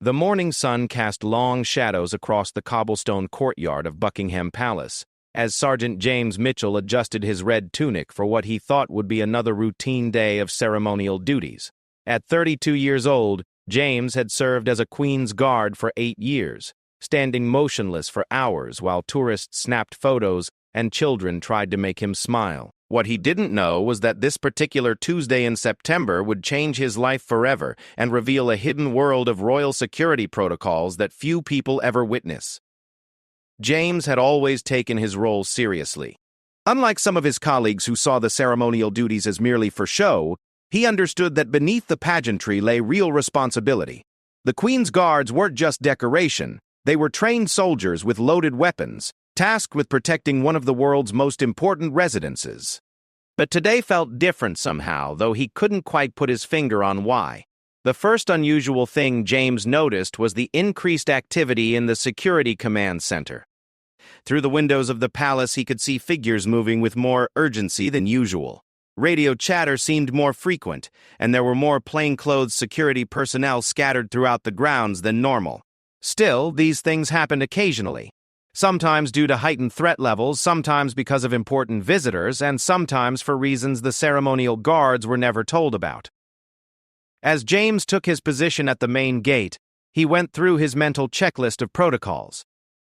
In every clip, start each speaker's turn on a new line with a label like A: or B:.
A: The morning sun cast long shadows across the cobblestone courtyard of Buckingham Palace, as Sergeant James Mitchell adjusted his red tunic for what he thought would be another routine day of ceremonial duties. At 32 years old, James had served as a Queen's Guard for 8 years, standing motionless for hours while tourists snapped photos and children tried to make him smile. What he didn't know was that this particular Tuesday in September would change his life forever and reveal a hidden world of royal security protocols that few people ever witness. James had always taken his role seriously. Unlike some of his colleagues who saw the ceremonial duties as merely for show, he understood that beneath the pageantry lay real responsibility. The Queen's Guards weren't just decoration, they were trained soldiers with loaded weapons, tasked with protecting one of the world's most important residences. But today felt different somehow, though he couldn't quite put his finger on why. The first unusual thing James noticed was the increased activity in the Security Command Center. Through the windows of the palace, he could see figures moving with more urgency than usual. Radio chatter seemed more frequent, and there were more plainclothes security personnel scattered throughout the grounds than normal. Still, these things happened occasionally. Sometimes due to heightened threat levels, sometimes because of important visitors, and sometimes for reasons the ceremonial guards were never told about. As James took his position at the main gate, he went through his mental checklist of protocols.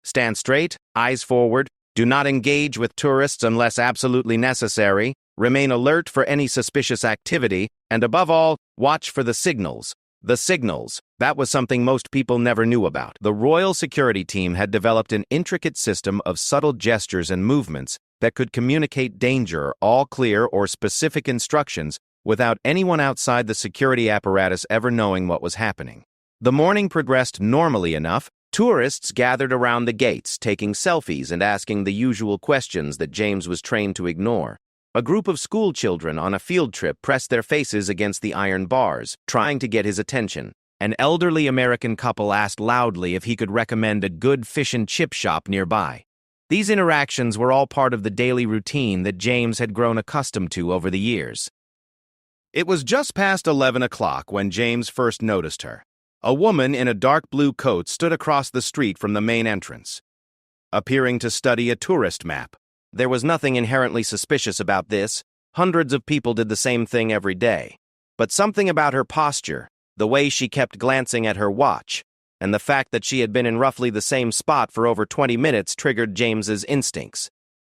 A: Stand straight, eyes forward, do not engage with tourists unless absolutely necessary, remain alert for any suspicious activity, and above all, watch for the signals. The signals, that was something most people never knew about. The royal security team had developed an intricate system of subtle gestures and movements that could communicate danger, all clear, or specific instructions without anyone outside the security apparatus ever knowing what was happening. The morning progressed normally enough. Tourists gathered around the gates, taking selfies and asking the usual questions that James was trained to ignore. A group of school children on a field trip pressed their faces against the iron bars, trying to get his attention. An elderly American couple asked loudly if he could recommend a good fish and chip shop nearby. These interactions were all part of the daily routine that James had grown accustomed to over the years. It was just past 11 o'clock when James first noticed her. A woman in a dark blue coat stood across the street from the main entrance, appearing to study a tourist map. There was nothing inherently suspicious about this. Hundreds of people did the same thing every day. But something about her posture, the way she kept glancing at her watch, and the fact that she had been in roughly the same spot for over 20 minutes triggered James's instincts.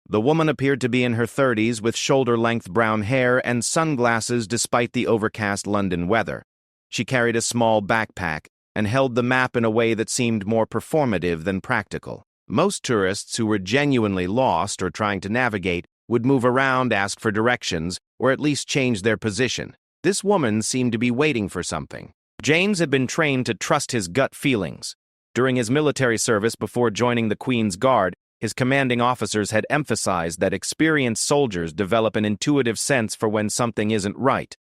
A: The woman appeared to be in her 30s with shoulder-length brown hair and sunglasses despite the overcast London weather. She carried a small backpack and held the map in a way that seemed more performative than practical. Most tourists who were genuinely lost or trying to navigate would move around, ask for directions, or at least change their position. This woman seemed to be waiting for something. James had been trained to trust his gut feelings. During his military service before joining the Queen's Guard, his commanding officers had emphasized that experienced soldiers develop an intuitive sense for when something isn't right.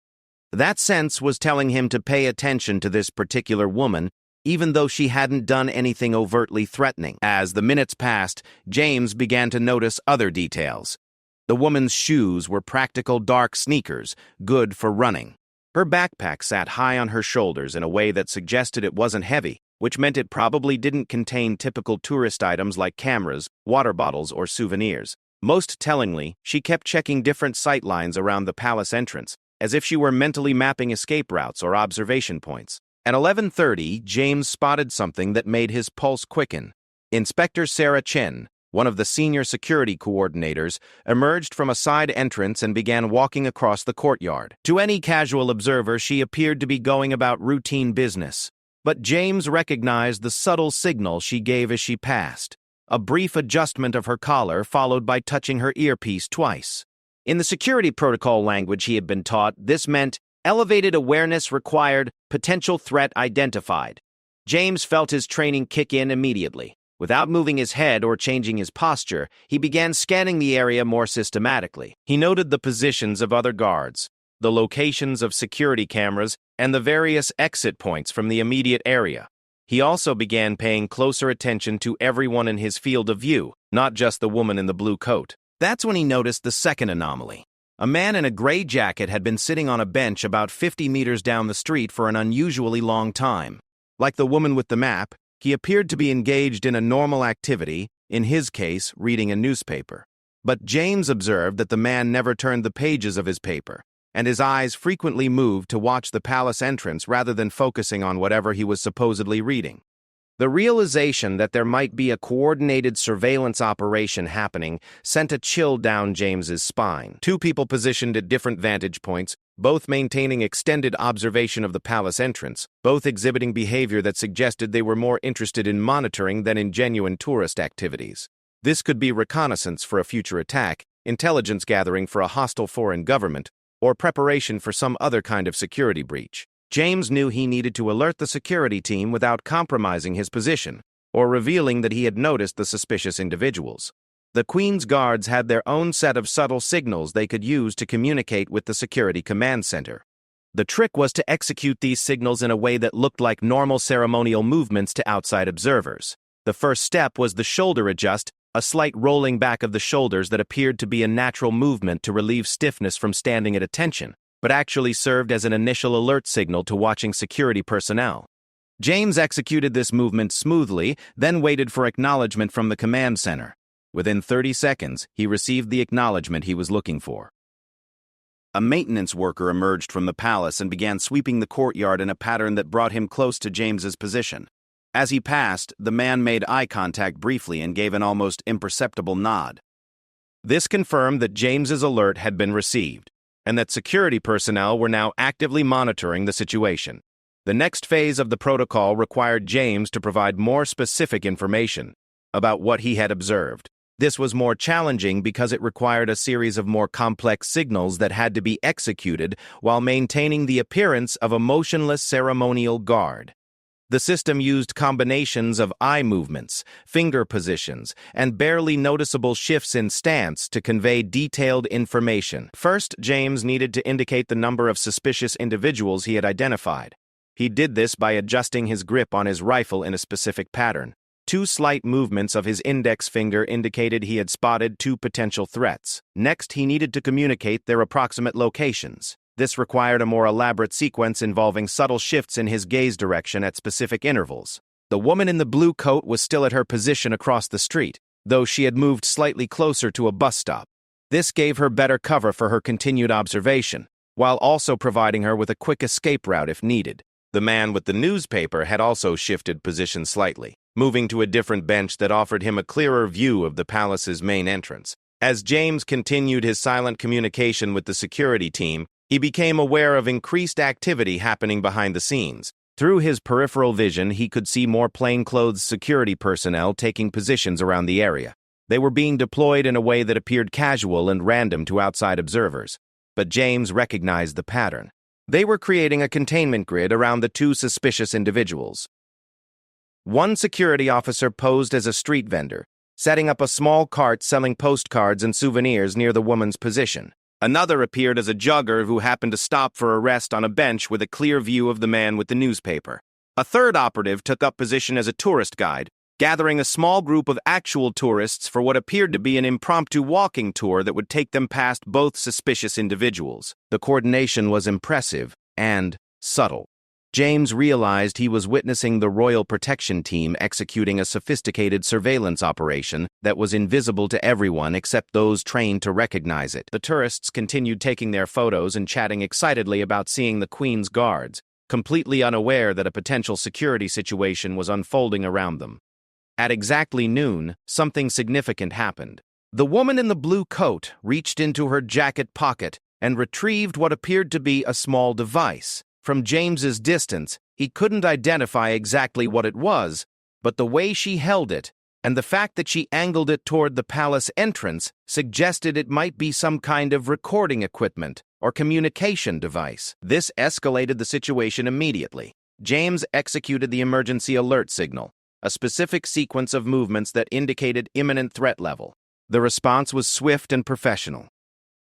A: That sense was telling him to pay attention to this particular woman, even though she hadn't done anything overtly threatening. As the minutes passed, James began to notice other details. The woman's shoes were practical dark sneakers, good for running. Her backpack sat high on her shoulders in a way that suggested it wasn't heavy, which meant it probably didn't contain typical tourist items like cameras, water bottles, or souvenirs. Most tellingly, she kept checking different sight lines around the palace entrance, as if she were mentally mapping escape routes or observation points. At 11:30, James spotted something that made his pulse quicken. Inspector Sarah Chen, one of the senior security coordinators, emerged from a side entrance and began walking across the courtyard. To any casual observer, she appeared to be going about routine business. But James recognized the subtle signal she gave as she passed. A brief adjustment of her collar followed by touching her earpiece twice. In the security protocol language he had been taught, this meant elevated awareness required, potential threat identified. James felt his training kick in immediately. Without moving his head or changing his posture, he began scanning the area more systematically. He noted the positions of other guards, the locations of security cameras, and the various exit points from the immediate area. He also began paying closer attention to everyone in his field of view, not just the woman in the blue coat. That's when he noticed the second anomaly. A man in a gray jacket had been sitting on a bench about 50 meters down the street for an unusually long time. Like the woman with the map, he appeared to be engaged in a normal activity, in his case, reading a newspaper. But James observed that the man never turned the pages of his paper, and his eyes frequently moved to watch the palace entrance rather than focusing on whatever he was supposedly reading. The realization that there might be a coordinated surveillance operation happening sent a chill down James's spine. Two people positioned at different vantage points, both maintaining extended observation of the palace entrance, both exhibiting behavior that suggested they were more interested in monitoring than in genuine tourist activities. This could be reconnaissance for a future attack, intelligence gathering for a hostile foreign government, or preparation for some other kind of security breach. James knew he needed to alert the security team without compromising his position, or revealing that he had noticed the suspicious individuals. The Queen's guards had their own set of subtle signals they could use to communicate with the security command center. The trick was to execute these signals in a way that looked like normal ceremonial movements to outside observers. The first step was the shoulder adjust, a slight rolling back of the shoulders that appeared to be a natural movement to relieve stiffness from standing at attention, but actually served as an initial alert signal to watching security personnel. James executed this movement smoothly, then waited for acknowledgement from the command center. Within 30 seconds, he received the acknowledgement he was looking for. A maintenance worker emerged from the palace and began sweeping the courtyard in a pattern that brought him close to James's position. As he passed, the man made eye contact briefly and gave an almost imperceptible nod. This confirmed that James's alert had been received, and that security personnel were now actively monitoring the situation. The next phase of the protocol required James to provide more specific information about what he had observed. This was more challenging because it required a series of more complex signals that had to be executed while maintaining the appearance of a motionless ceremonial guard. The system used combinations of eye movements, finger positions, and barely noticeable shifts in stance to convey detailed information. First, James needed to indicate the number of suspicious individuals he had identified. He did this by adjusting his grip on his rifle in a specific pattern. Two slight movements of his index finger indicated he had spotted two potential threats. Next, he needed to communicate their approximate locations. This required a more elaborate sequence involving subtle shifts in his gaze direction at specific intervals. The woman in the blue coat was still at her position across the street, though she had moved slightly closer to a bus stop. This gave her better cover for her continued observation, while also providing her with a quick escape route if needed. The man with the newspaper had also shifted position slightly, moving to a different bench that offered him a clearer view of the palace's main entrance. As James continued his silent communication with the security team, he became aware of increased activity happening behind the scenes. Through his peripheral vision, he could see more plainclothes security personnel taking positions around the area. They were being deployed in a way that appeared casual and random to outside observers, but James recognized the pattern. They were creating a containment grid around the two suspicious individuals. One security officer posed as a street vendor, setting up a small cart selling postcards and souvenirs near the woman's position. Another appeared as a jogger who happened to stop for a rest on a bench with a clear view of the man with the newspaper. A third operative took up position as a tourist guide, gathering a small group of actual tourists for what appeared to be an impromptu walking tour that would take them past both suspicious individuals. The coordination was impressive and subtle. James realized he was witnessing the Royal Protection Team executing a sophisticated surveillance operation that was invisible to everyone except those trained to recognize it. The tourists continued taking their photos and chatting excitedly about seeing the Queen's guards, completely unaware that a potential security situation was unfolding around them. At exactly noon, something significant happened. The woman in the blue coat reached into her jacket pocket and retrieved what appeared to be a small device. From James's distance, he couldn't identify exactly what it was, but the way she held it, and the fact that she angled it toward the palace entrance, suggested it might be some kind of recording equipment or communication device. This escalated the situation immediately. James executed the emergency alert signal, a specific sequence of movements that indicated imminent threat level. The response was swift and professional.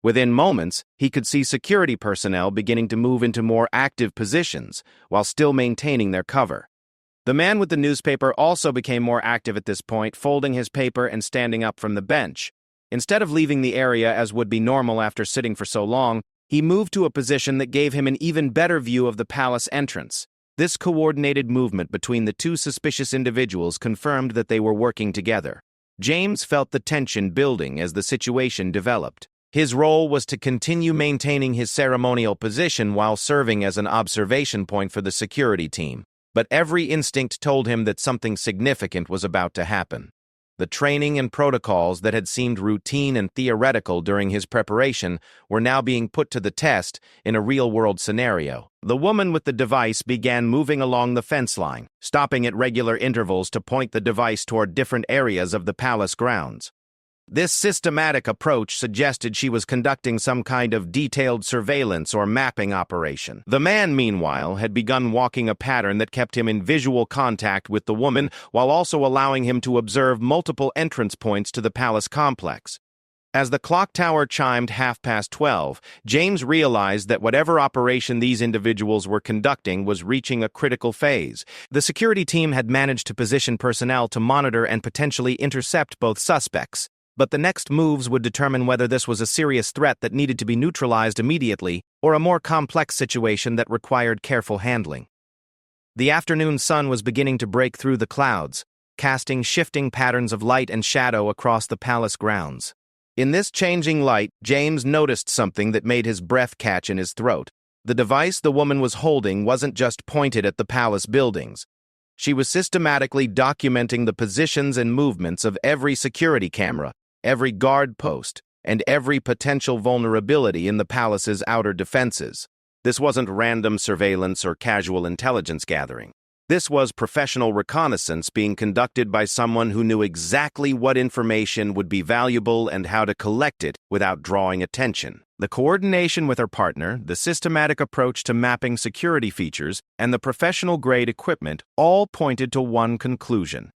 A: Within moments, he could see security personnel beginning to move into more active positions while still maintaining their cover. The man with the newspaper also became more active at this point, folding his paper and standing up from the bench. Instead of leaving the area as would be normal after sitting for so long, he moved to a position that gave him an even better view of the palace entrance. This coordinated movement between the two suspicious individuals confirmed that they were working together. James felt the tension building as the situation developed. His role was to continue maintaining his ceremonial position while serving as an observation point for the security team. But every instinct told him that something significant was about to happen. The training and protocols that had seemed routine and theoretical during his preparation were now being put to the test in a real-world scenario. The woman with the device began moving along the fence line, stopping at regular intervals to point the device toward different areas of the palace grounds. This systematic approach suggested she was conducting some kind of detailed surveillance or mapping operation. The man, meanwhile, had begun walking a pattern that kept him in visual contact with the woman while also allowing him to observe multiple entrance points to the palace complex. As the clock tower chimed 12:30, James realized that whatever operation these individuals were conducting was reaching a critical phase. The security team had managed to position personnel to monitor and potentially intercept both suspects. But the next moves would determine whether this was a serious threat that needed to be neutralized immediately or a more complex situation that required careful handling. The afternoon sun was beginning to break through the clouds, casting shifting patterns of light and shadow across the palace grounds. In this changing light, James noticed something that made his breath catch in his throat. The device the woman was holding wasn't just pointed at the palace buildings. She was systematically documenting the positions and movements of every security camera, every guard post, and every potential vulnerability in the palace's outer defenses. This wasn't random surveillance or casual intelligence gathering. This was professional reconnaissance being conducted by someone who knew exactly what information would be valuable and how to collect it without drawing attention. The coordination with her partner, the systematic approach to mapping security features, and the professional-grade equipment all pointed to one conclusion.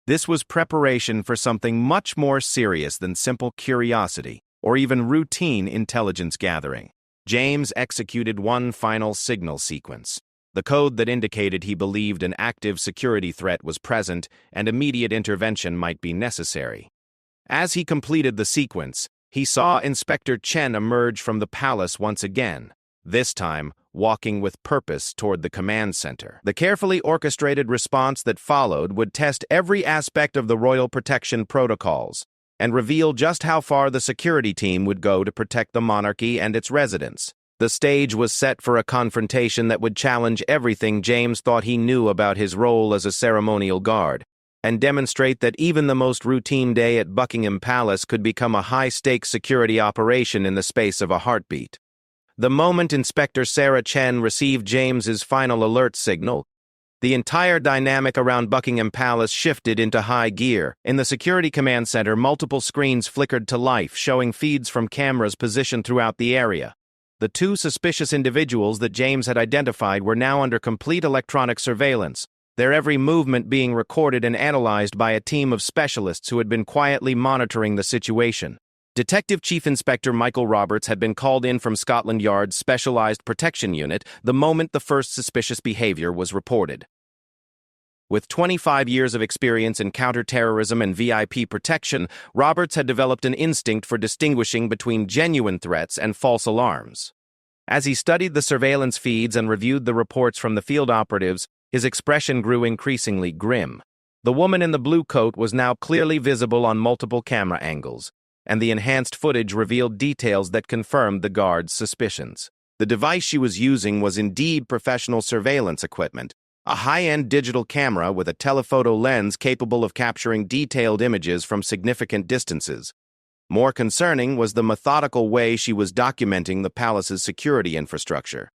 A: This was preparation for something much more serious than simple curiosity or even routine intelligence gathering. James executed one final signal sequence, the code that indicated he believed an active security threat was present and immediate intervention might be necessary. As he completed the sequence, he saw Inspector Chen emerge from the palace once again, this time walking with purpose toward the command center. The carefully orchestrated response that followed would test every aspect of the royal protection protocols and reveal just how far the security team would go to protect the monarchy and its residents. The stage was set for a confrontation that would challenge everything James thought he knew about his role as a ceremonial guard, and demonstrate that even the most routine day at Buckingham Palace could become a high-stakes security operation in the space of a heartbeat. The moment Inspector Sarah Chen received James's final alert signal, the entire dynamic around Buckingham Palace shifted into high gear. In the Security Command Center, multiple screens flickered to life, showing feeds from cameras positioned throughout the area. The two suspicious individuals that James had identified were now under complete electronic surveillance, their every movement being recorded and analyzed by a team of specialists who had been quietly monitoring the situation. Detective Chief Inspector Michael Roberts had been called in from Scotland Yard's Specialized Protection Unit the moment the first suspicious behavior was reported. With 25 years of experience in counterterrorism and VIP protection, Roberts had developed an instinct for distinguishing between genuine threats and false alarms. As he studied the surveillance feeds and reviewed the reports from the field operatives, his expression grew increasingly grim. The woman in the blue coat was now clearly visible on multiple camera angles, and the enhanced footage revealed details that confirmed the guard's suspicions. The device she was using was indeed professional surveillance equipment, a high-end digital camera with a telephoto lens capable of capturing detailed images from significant distances. More concerning was the methodical way she was documenting the palace's security infrastructure.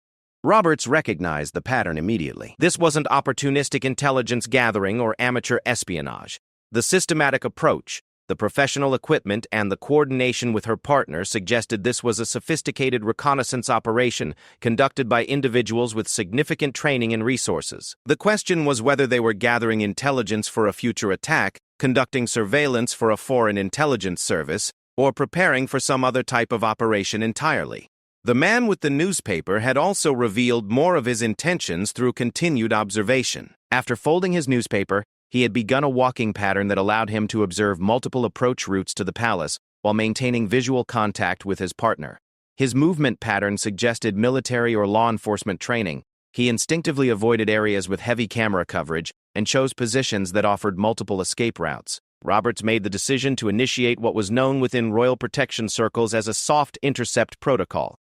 A: Roberts recognized the pattern immediately. This wasn't opportunistic intelligence gathering or amateur espionage. The systematic approach, the professional equipment, and the coordination with her partner suggested this was a sophisticated reconnaissance operation conducted by individuals with significant training and resources. The question was whether they were gathering intelligence for a future attack, conducting surveillance for a foreign intelligence service, or preparing for some other type of operation entirely. The man with the newspaper had also revealed more of his intentions through continued observation. After folding his newspaper, he had begun a walking pattern that allowed him to observe multiple approach routes to the palace while maintaining visual contact with his partner. His movement pattern suggested military or law enforcement training, He instinctively avoided areas with heavy camera coverage and chose positions that offered multiple escape routes. Roberts made the decision to initiate what was known within royal protection circles as a soft intercept protocol.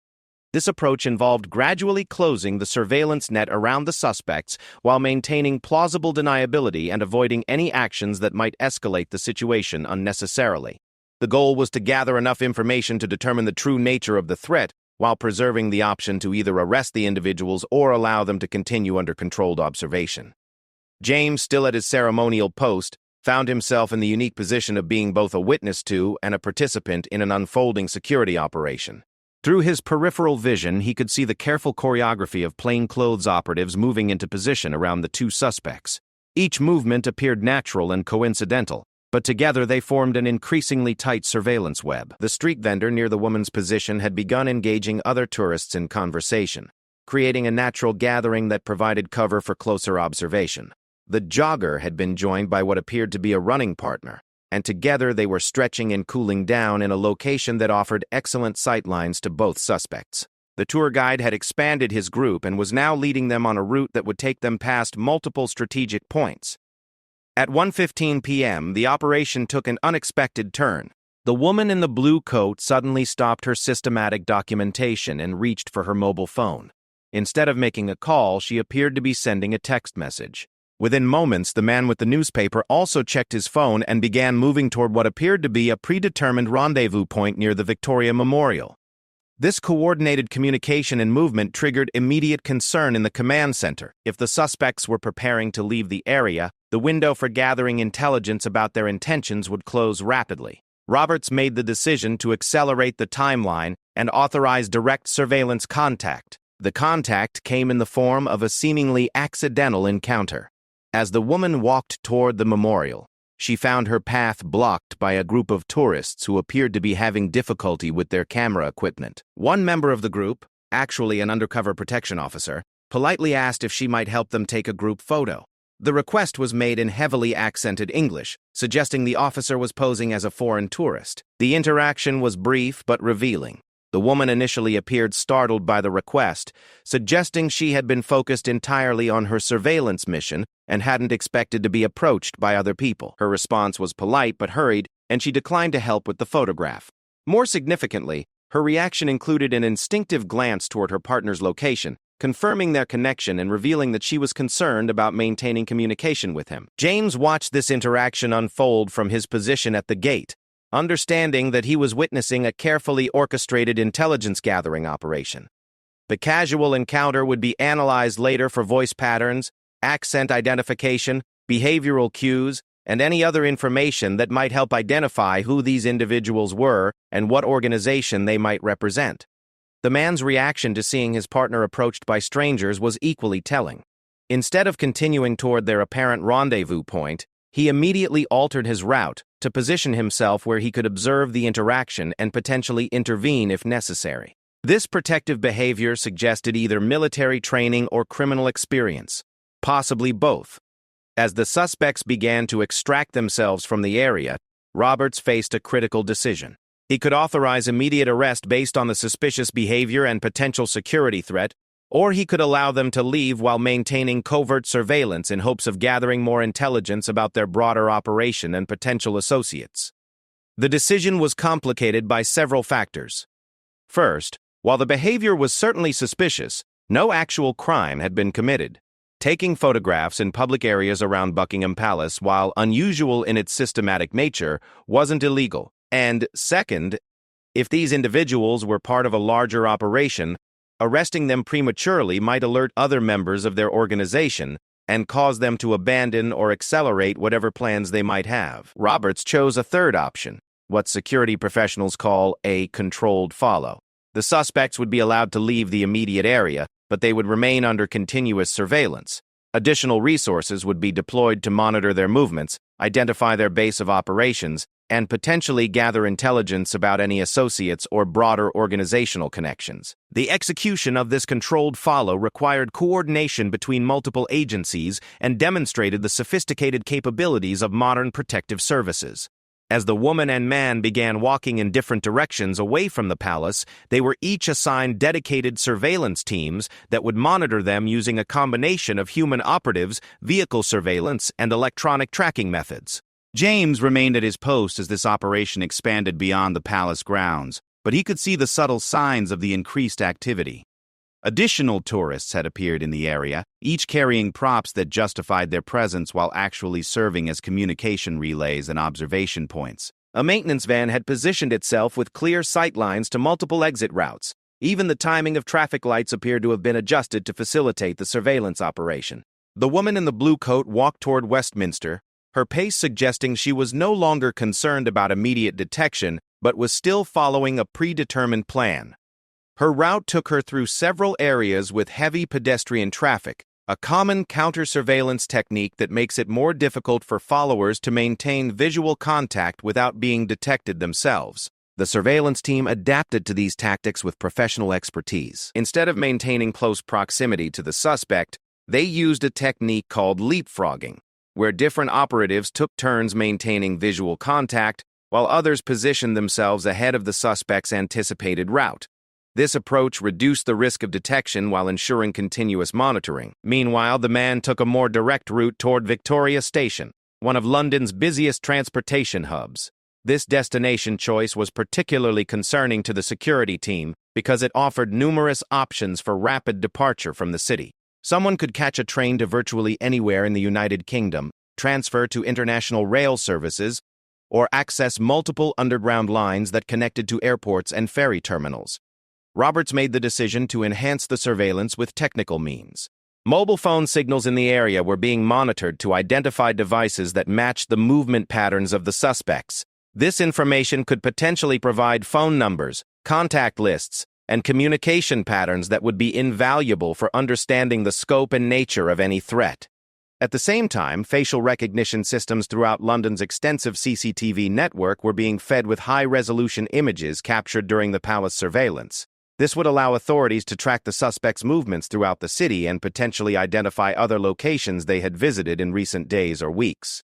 A: This approach involved gradually closing the surveillance net around the suspects while maintaining plausible deniability and avoiding any actions that might escalate the situation unnecessarily. The goal was to gather enough information to determine the true nature of the threat while preserving the option to either arrest the individuals or allow them to continue under controlled observation. James, still at his ceremonial post, found himself in the unique position of being both a witness to and a participant in an unfolding security operation. Through his peripheral vision, he could see the careful choreography of plainclothes operatives moving into position around the two suspects. Each movement appeared natural and coincidental, but together they formed an increasingly tight surveillance web. The street vendor near the woman's position had begun engaging other tourists in conversation, creating a natural gathering that provided cover for closer observation. The jogger had been joined by what appeared to be a running partner, and together they were stretching and cooling down in a location that offered excellent sightlines to both suspects. The tour guide had expanded his group and was now leading them on a route that would take them past multiple strategic points. At 1:15 p.m., the operation took an unexpected turn. The woman in the blue coat suddenly stopped her systematic documentation and reached for her mobile phone. Instead of making a call, she appeared to be sending a text message. Within moments, the man with the newspaper also checked his phone and began moving toward what appeared to be a predetermined rendezvous point near the Victoria Memorial. This coordinated communication and movement triggered immediate concern in the command center. If the suspects were preparing to leave the area, the window for gathering intelligence about their intentions would close rapidly. Roberts made the decision to accelerate the timeline and authorize direct surveillance contact. The contact came in the form of a seemingly accidental encounter. As the woman walked toward the memorial, she found her path blocked by a group of tourists who appeared to be having difficulty with their camera equipment. One member of the group, actually an undercover protection officer, politely asked if she might help them take a group photo. The request was made in heavily accented English, suggesting the officer was posing as a foreign tourist. The interaction was brief but revealing. The woman initially appeared startled by the request, suggesting she had been focused entirely on her surveillance mission and hadn't expected to be approached by other people. Her response was polite but hurried, and she declined to help with the photograph. More significantly, her reaction included an instinctive glance toward her partner's location, confirming their connection and revealing that she was concerned about maintaining communication with him. James watched this interaction unfold from his position at the gate, understanding that he was witnessing a carefully orchestrated intelligence-gathering operation. The casual encounter would be analyzed later for voice patterns, accent identification, behavioral cues, and any other information that might help identify who these individuals were and what organization they might represent. The man's reaction to seeing his partner approached by strangers was equally telling. Instead of continuing toward their apparent rendezvous point, he immediately altered his route to position himself where he could observe the interaction and potentially intervene if necessary. This protective behavior suggested either military training or criminal experience, possibly both. As the suspects began to extract themselves from the area, Roberts faced a critical decision. He could authorize immediate arrest based on the suspicious behavior and potential security threat, or he could allow them to leave while maintaining covert surveillance in hopes of gathering more intelligence about their broader operation and potential associates. The decision was complicated by several factors. First, while the behavior was certainly suspicious, no actual crime had been committed. Taking photographs in public areas around Buckingham Palace, while unusual in its systematic nature, wasn't illegal. And second, if these individuals were part of a larger operation, arresting them prematurely might alert other members of their organization and cause them to abandon or accelerate whatever plans they might have. Roberts chose a third option, what security professionals call a controlled follow. The suspects would be allowed to leave the immediate area, but they would remain under continuous surveillance. Additional resources would be deployed to monitor their movements, identify their base of operations, and potentially gather intelligence about any associates or broader organizational connections. The execution of this controlled follow required coordination between multiple agencies and demonstrated the sophisticated capabilities of modern protective services. As the woman and man began walking in different directions away from the palace, they were each assigned dedicated surveillance teams that would monitor them using a combination of human operatives, vehicle surveillance, and electronic tracking methods. James remained at his post as this operation expanded beyond the palace grounds, but he could see the subtle signs of the increased activity. Additional tourists had appeared in the area, each carrying props that justified their presence while actually serving as communication relays and observation points. A maintenance van had positioned itself with clear sight lines to multiple exit routes. Even the timing of traffic lights appeared to have been adjusted to facilitate the surveillance operation. The woman in the blue coat walked toward Westminster, her pace suggesting she was no longer concerned about immediate detection, but was still following a predetermined plan. Her route took her through several areas with heavy pedestrian traffic, a common counter-surveillance technique that makes it more difficult for followers to maintain visual contact without being detected themselves. The surveillance team adapted to these tactics with professional expertise. Instead of maintaining close proximity to the suspect, they used a technique called leapfrogging, where different operatives took turns maintaining visual contact, while others positioned themselves ahead of the suspect's anticipated route. This approach reduced the risk of detection while ensuring continuous monitoring. Meanwhile, the man took a more direct route toward Victoria Station, one of London's busiest transportation hubs. This destination choice was particularly concerning to the security team because it offered numerous options for rapid departure from the city. Someone could catch a train to virtually anywhere in the United Kingdom, transfer to international rail services, or access multiple underground lines that connected to airports and ferry terminals. Roberts made the decision to enhance the surveillance with technical means. Mobile phone signals in the area were being monitored to identify devices that matched the movement patterns of the suspects. This information could potentially provide phone numbers, contact lists, and communication patterns that would be invaluable for understanding the scope and nature of any threat. At the same time, facial recognition systems throughout London's extensive CCTV network were being fed with high-resolution images captured during the palace surveillance. This would allow authorities to track the suspects' movements throughout the city and potentially identify other locations they had visited in recent days or weeks.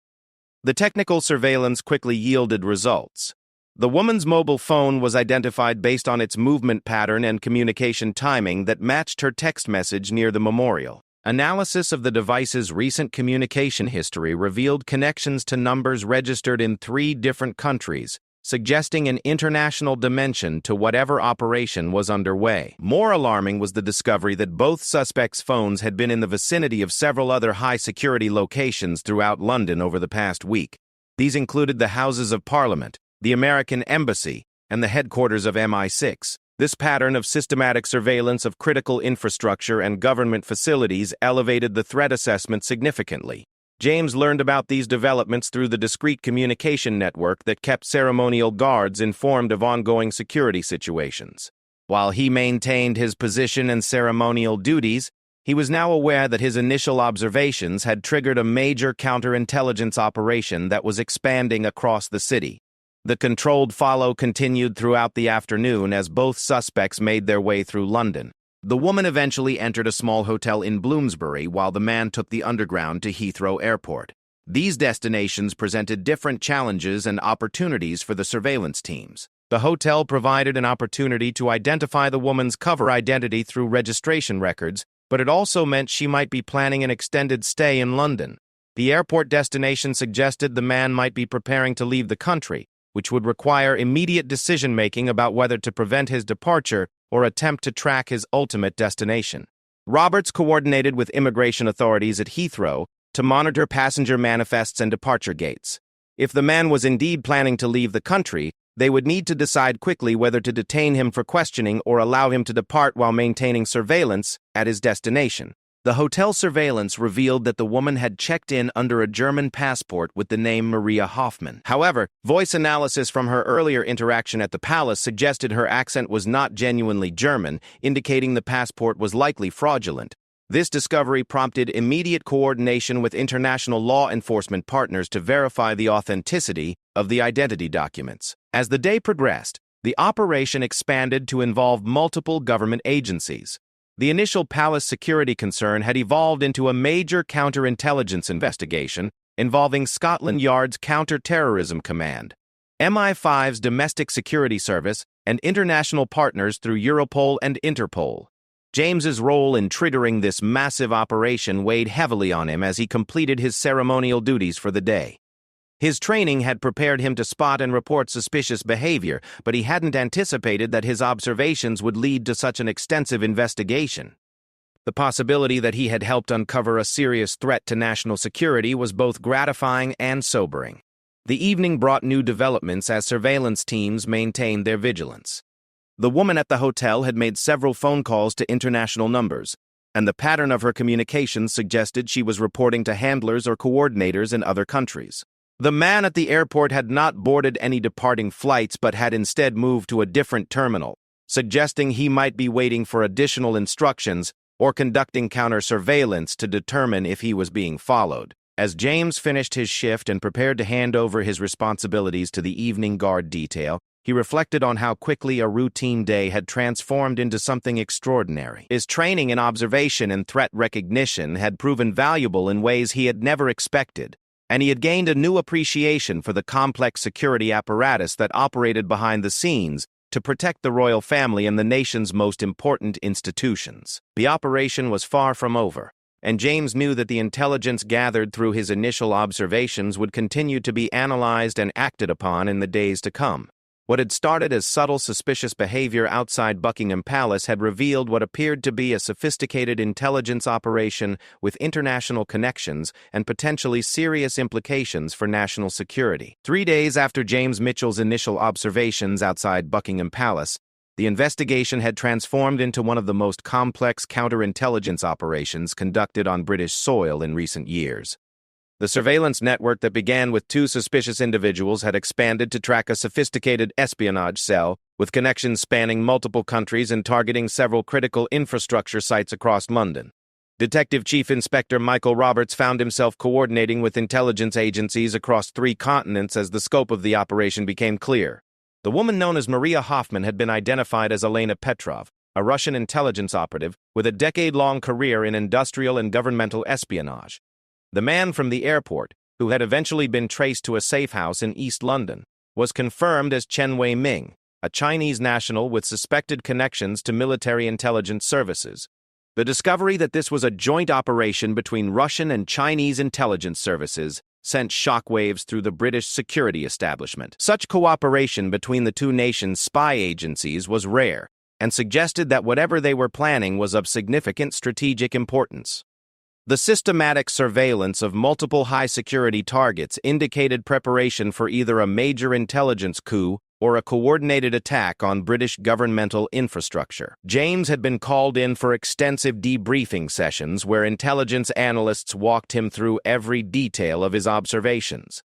A: The technical surveillance quickly yielded results. The woman's mobile phone was identified based on its movement pattern and communication timing that matched her text message near the memorial. Analysis of the device's recent communication history revealed connections to numbers registered in 3 different countries, suggesting an international dimension to whatever operation was underway. More alarming was the discovery that both suspects' phones had been in the vicinity of several other high-security locations throughout London over the past week. These included the Houses of Parliament, the American Embassy, and the headquarters of MI6. This pattern of systematic surveillance of critical infrastructure and government facilities elevated the threat assessment significantly. James learned about these developments through the discreet communication network that kept ceremonial guards informed of ongoing security situations. While he maintained his position and ceremonial duties, he was now aware that his initial observations had triggered a major counterintelligence operation that was expanding across the city. The controlled follow continued throughout the afternoon as both suspects made their way through London. The woman eventually entered a small hotel in Bloomsbury while the man took the underground to Heathrow Airport. These destinations presented different challenges and opportunities for the surveillance teams. The hotel provided an opportunity to identify the woman's cover identity through registration records, but it also meant she might be planning an extended stay in London. The airport destination suggested the man might be preparing to leave the country, which would require immediate decision-making about whether to prevent his departure or attempt to track his ultimate destination. Roberts coordinated with immigration authorities at Heathrow to monitor passenger manifests and departure gates. If the man was indeed planning to leave the country, they would need to decide quickly whether to detain him for questioning or allow him to depart while maintaining surveillance at his destination. The hotel surveillance revealed that the woman had checked in under a German passport with the name Maria Hoffman. However, voice analysis from her earlier interaction at the palace suggested her accent was not genuinely German, indicating the passport was likely fraudulent. This discovery prompted immediate coordination with international law enforcement partners to verify the authenticity of the identity documents. As the day progressed, the operation expanded to involve multiple government agencies. The initial palace security concern had evolved into a major counterintelligence investigation involving Scotland Yard's Counter-Terrorism Command. MI5's domestic security service, and international partners through Europol and Interpol. James's role in triggering this massive operation weighed heavily on him as he completed his ceremonial duties for the day. His training had prepared him to spot and report suspicious behavior, but he hadn't anticipated that his observations would lead to such an extensive investigation. The possibility that he had helped uncover a serious threat to national security was both gratifying and sobering. The evening brought new developments as surveillance teams maintained their vigilance. The woman at the hotel had made several phone calls to international numbers, and the pattern of her communications suggested she was reporting to handlers or coordinators in other countries. The man at the airport had not boarded any departing flights but had instead moved to a different terminal, suggesting he might be waiting for additional instructions or conducting counter-surveillance to determine if he was being followed. As James finished his shift and prepared to hand over his responsibilities to the evening guard detail, he reflected on how quickly a routine day had transformed into something extraordinary. His training in observation and threat recognition had proven valuable in ways he had never expected, and he had gained a new appreciation for the complex security apparatus that operated behind the scenes to protect the royal family and the nation's most important institutions. The operation was far from over, and James knew that the intelligence gathered through his initial observations would continue to be analyzed and acted upon in the days to come. What had started as subtle suspicious behavior outside Buckingham Palace had revealed what appeared to be a sophisticated intelligence operation with international connections and potentially serious implications for national security. 3 days after James Mitchell's initial observations outside Buckingham Palace, the investigation had transformed into one of the most complex counterintelligence operations conducted on British soil in recent years. The surveillance network that began with 2 suspicious individuals had expanded to track a sophisticated espionage cell, with connections spanning multiple countries and targeting several critical infrastructure sites across London. Detective Chief Inspector Michael Roberts found himself coordinating with intelligence agencies across 3 continents as the scope of the operation became clear. The woman known as Maria Hoffman had been identified as Elena Petrov, a Russian intelligence operative with a decade-long career in industrial and governmental espionage. The man from the airport, who had eventually been traced to a safe house in East London, was confirmed as Chen Wei-ming, a Chinese national with suspected connections to military intelligence services. The discovery that this was a joint operation between Russian and Chinese intelligence services sent shockwaves through the British security establishment. Such cooperation between the 2 nations' spy agencies was rare, and suggested that whatever they were planning was of significant strategic importance. The systematic surveillance of multiple high-security targets indicated preparation for either a major intelligence coup or a coordinated attack on British governmental infrastructure. James had been called in for extensive debriefing sessions where intelligence analysts walked him through every detail of his observations.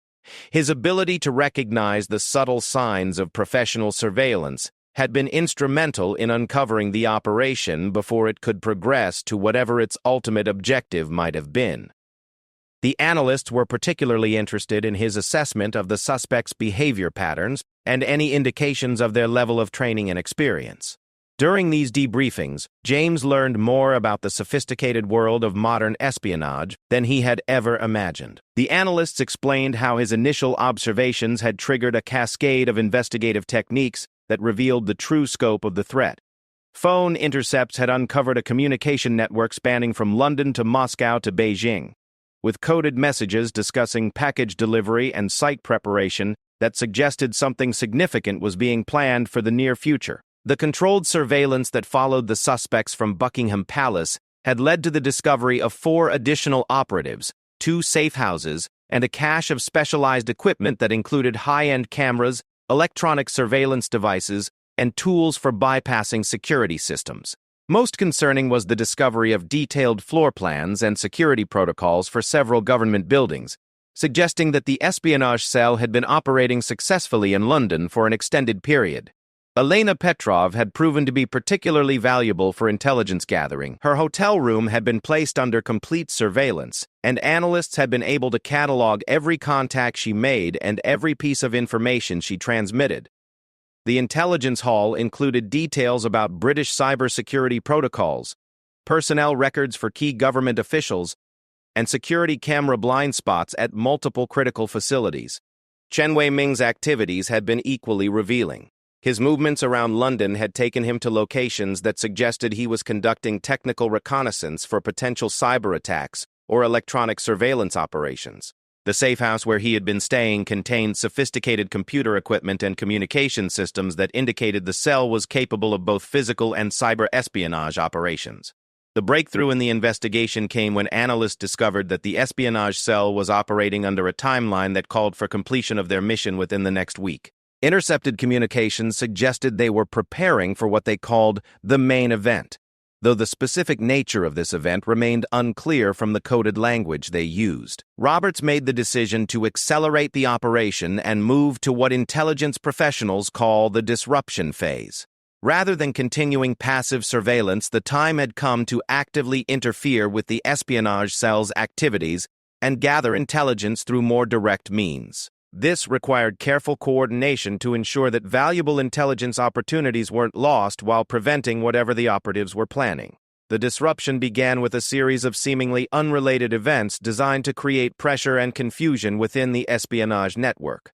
A: His ability to recognize the subtle signs of professional surveillance had been instrumental in uncovering the operation before it could progress to whatever its ultimate objective might have been. The analysts were particularly interested in his assessment of the suspects' behavior patterns and any indications of their level of training and experience. During these debriefings, James learned more about the sophisticated world of modern espionage than he had ever imagined. The analysts explained how his initial observations had triggered a cascade of investigative techniques that revealed the true scope of the threat. Phone intercepts had uncovered a communication network spanning from London to Moscow to Beijing, with coded messages discussing package delivery and site preparation that suggested something significant was being planned for the near future. The controlled surveillance that followed the suspects from Buckingham Palace had led to the discovery of 4 additional operatives, 2 safe houses, and a cache of specialized equipment that included high-end cameras, electronic surveillance devices, and tools for bypassing security systems. Most concerning was the discovery of detailed floor plans and security protocols for several government buildings, suggesting that the espionage cell had been operating successfully in London for an extended period. Elena Petrov had proven to be particularly valuable for intelligence gathering. Her hotel room had been placed under complete surveillance, and analysts had been able to catalog every contact she made and every piece of information she transmitted. The intelligence hall included details about British cybersecurity protocols, personnel records for key government officials, and security camera blind spots at multiple critical facilities. Chen Wei-ming's activities had been equally revealing. His movements around London had taken him to locations that suggested he was conducting technical reconnaissance for potential cyber attacks or electronic surveillance operations. The safe house where he had been staying contained sophisticated computer equipment and communication systems that indicated the cell was capable of both physical and cyber espionage operations. The breakthrough in the investigation came when analysts discovered that the espionage cell was operating under a timeline that called for completion of their mission within the next week. Intercepted communications suggested they were preparing for what they called the main event, though the specific nature of this event remained unclear from the coded language they used. Roberts made the decision to accelerate the operation and move to what intelligence professionals call the disruption phase. Rather than continuing passive surveillance, the time had come to actively interfere with the espionage cell's activities and gather intelligence through more direct means. This required careful coordination to ensure that valuable intelligence opportunities weren't lost while preventing whatever the operatives were planning. The disruption began with a series of seemingly unrelated events designed to create pressure and confusion within the espionage network.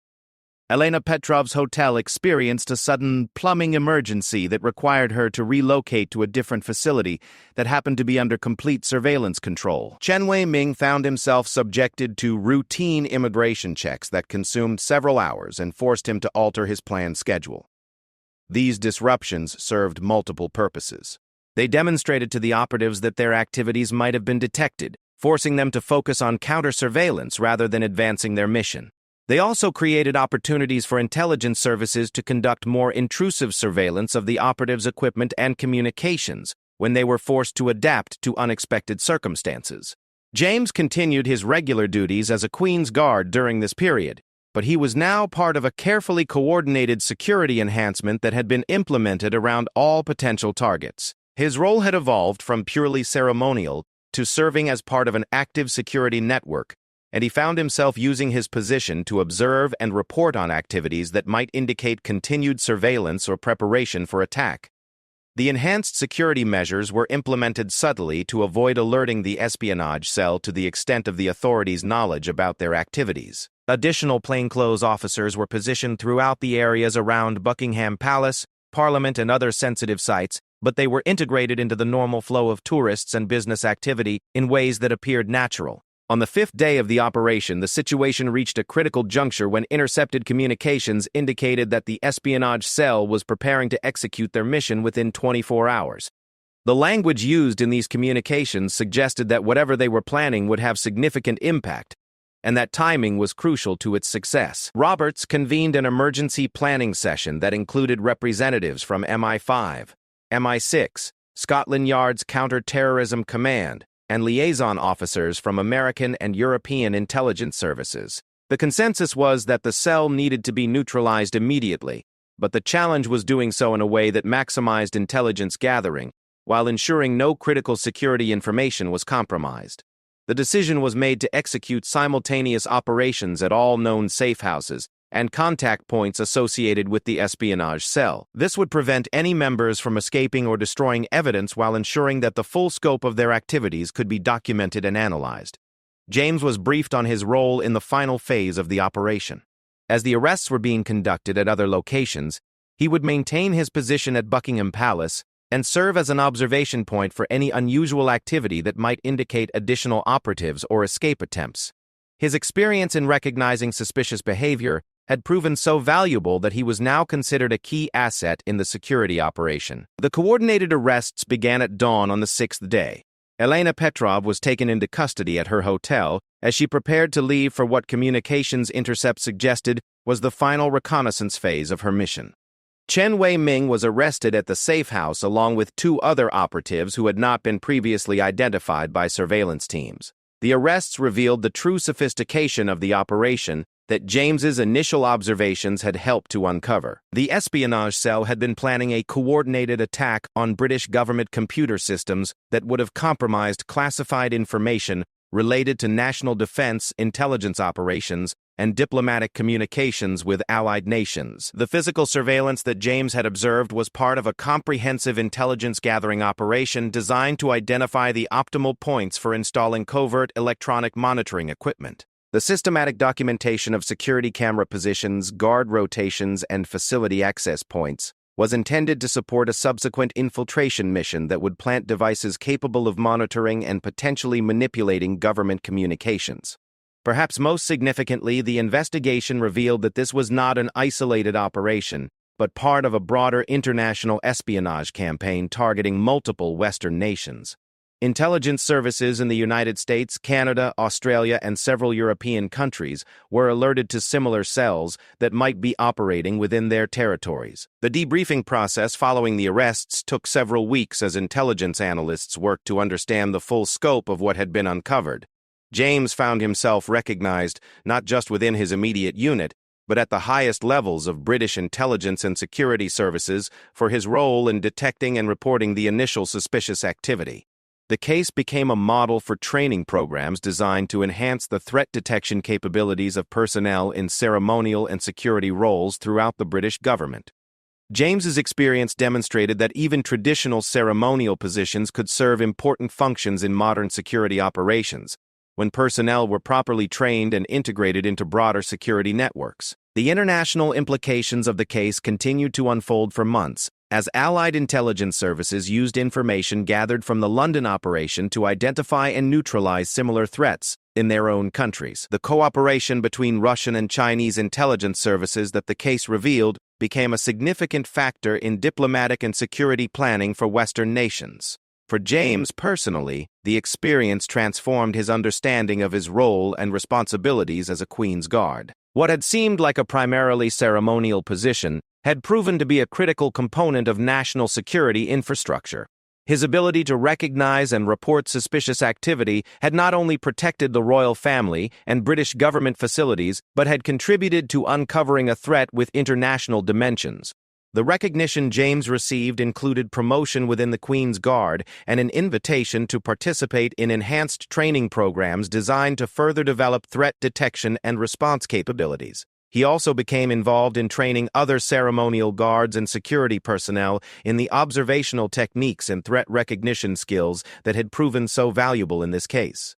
A: Elena Petrov's hotel experienced a sudden plumbing emergency that required her to relocate to a different facility that happened to be under complete surveillance control. Chen Wei-ming found himself subjected to routine immigration checks that consumed several hours and forced him to alter his planned schedule. These disruptions served multiple purposes. They demonstrated to the operatives that their activities might have been detected, forcing them to focus on counter-surveillance rather than advancing their mission. They also created opportunities for intelligence services to conduct more intrusive surveillance of the operatives' equipment and communications when they were forced to adapt to unexpected circumstances. James continued his regular duties as a Queen's Guard during this period, but he was now part of a carefully coordinated security enhancement that had been implemented around all potential targets. His role had evolved from purely ceremonial to serving as part of an active security network, and he found himself using his position to observe and report on activities that might indicate continued surveillance or preparation for attack. The enhanced security measures were implemented subtly to avoid alerting the espionage cell to the extent of the authorities' knowledge about their activities. Additional plainclothes officers were positioned throughout the areas around Buckingham Palace, Parliament, and other sensitive sites, but they were integrated into the normal flow of tourists and business activity in ways that appeared natural. On the fifth day of the operation, the situation reached a critical juncture when intercepted communications indicated that the espionage cell was preparing to execute their mission within 24 hours. The language used in these communications suggested that whatever they were planning would have significant impact, and that timing was crucial to its success. Roberts convened an emergency planning session that included representatives from MI5, MI6, Scotland Yard's Counter-Terrorism Command, and liaison officers from American and European intelligence services. The consensus was that the cell needed to be neutralized immediately, but the challenge was doing so in a way that maximized intelligence gathering, while ensuring no critical security information was compromised. The decision was made to execute simultaneous operations at all known safe houses and contact points associated with the espionage cell. This would prevent any members from escaping or destroying evidence while ensuring that the full scope of their activities could be documented and analyzed. James was briefed on his role in the final phase of the operation. As the arrests were being conducted at other locations, he would maintain his position at Buckingham Palace and serve as an observation point for any unusual activity that might indicate additional operatives or escape attempts. His experience in recognizing suspicious behavior had proven so valuable that he was now considered a key asset in the security operation. The coordinated arrests began at dawn on the sixth day. Elena Petrov was taken into custody at her hotel as she prepared to leave for what communications intercepts suggested was the final reconnaissance phase of her mission. Chen Wei-ming was arrested at the safe house along with two other operatives who had not been previously identified by surveillance teams. The arrests revealed the true sophistication of the operation that James's initial observations had helped to uncover. The espionage cell had been planning a coordinated attack on British government computer systems that would have compromised classified information related to national defense, intelligence operations, and diplomatic communications with allied nations. The physical surveillance that James had observed was part of a comprehensive intelligence-gathering operation designed to identify the optimal points for installing covert electronic monitoring equipment. The systematic documentation of security camera positions, guard rotations, and facility access points was intended to support a subsequent infiltration mission that would plant devices capable of monitoring and potentially manipulating government communications. Perhaps most significantly, the investigation revealed that this was not an isolated operation, but part of a broader international espionage campaign targeting multiple Western nations. Intelligence services in the United States, Canada, Australia, and several European countries were alerted to similar cells that might be operating within their territories. The debriefing process following the arrests took several weeks as intelligence analysts worked to understand the full scope of what had been uncovered. James found himself recognized not just within his immediate unit, but at the highest levels of British intelligence and security services for his role in detecting and reporting the initial suspicious activity. The case became a model for training programs designed to enhance the threat detection capabilities of personnel in ceremonial and security roles throughout the British government. James's experience demonstrated that even traditional ceremonial positions could serve important functions in modern security operations, when personnel were properly trained and integrated into broader security networks. The international implications of the case continued to unfold for months, as Allied intelligence services used information gathered from the London operation to identify and neutralize similar threats in their own countries. The cooperation between Russian and Chinese intelligence services that the case revealed became a significant factor in diplomatic and security planning for Western nations. For James personally, the experience transformed his understanding of his role and responsibilities as a Queen's Guard. What had seemed like a primarily ceremonial position had proven to be a critical component of national security infrastructure. His ability to recognize and report suspicious activity had not only protected the royal family and British government facilities, but had contributed to uncovering a threat with international dimensions. The recognition James received included promotion within the Queen's Guard and an invitation to participate in enhanced training programs designed to further develop threat detection and response capabilities. He also became involved in training other ceremonial guards and security personnel in the observational techniques and threat recognition skills that had proven so valuable in this case.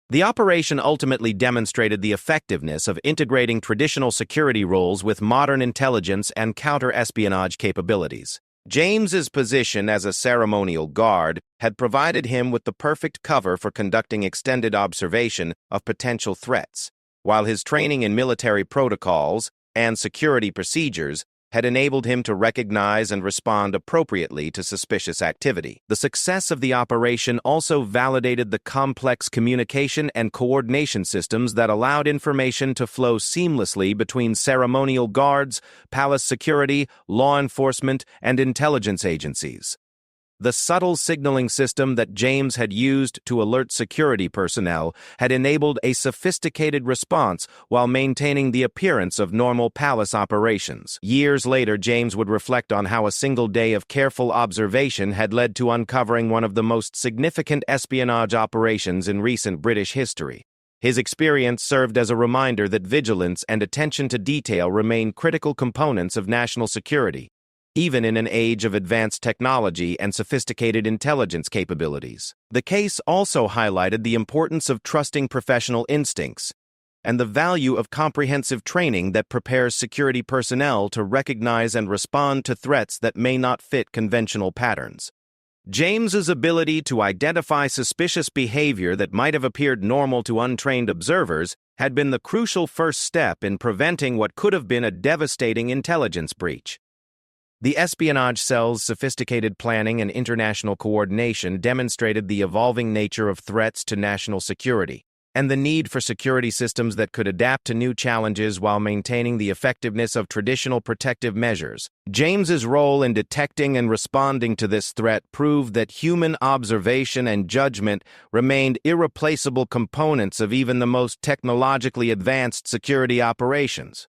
A: The operation ultimately demonstrated the effectiveness of integrating traditional security roles with modern intelligence and counter-espionage capabilities. James's position as a ceremonial guard had provided him with the perfect cover for conducting extended observation of potential threats, while his training in military protocols and security procedures had enabled him to recognize and respond appropriately to suspicious activity. The success of the operation also validated the complex communication and coordination systems that allowed information to flow seamlessly between ceremonial guards, palace security, law enforcement, and intelligence agencies. The subtle signaling system that James had used to alert security personnel had enabled a sophisticated response while maintaining the appearance of normal palace operations. Years later, James would reflect on how a single day of careful observation had led to uncovering one of the most significant espionage operations in recent British history. His experience served as a reminder that vigilance and attention to detail remain critical components of national security, even in an age of advanced technology and sophisticated intelligence capabilities. The case also highlighted the importance of trusting professional instincts and the value of comprehensive training that prepares security personnel to recognize and respond to threats that may not fit conventional patterns. James's ability to identify suspicious behavior that might have appeared normal to untrained observers had been the crucial first step in preventing what could have been a devastating intelligence breach. The espionage cell's sophisticated planning and international coordination demonstrated the evolving nature of threats to national security, and the need for security systems that could adapt to new challenges while maintaining the effectiveness of traditional protective measures. James's role in detecting and responding to this threat proved that human observation and judgment remained irreplaceable components of even the most technologically advanced security operations.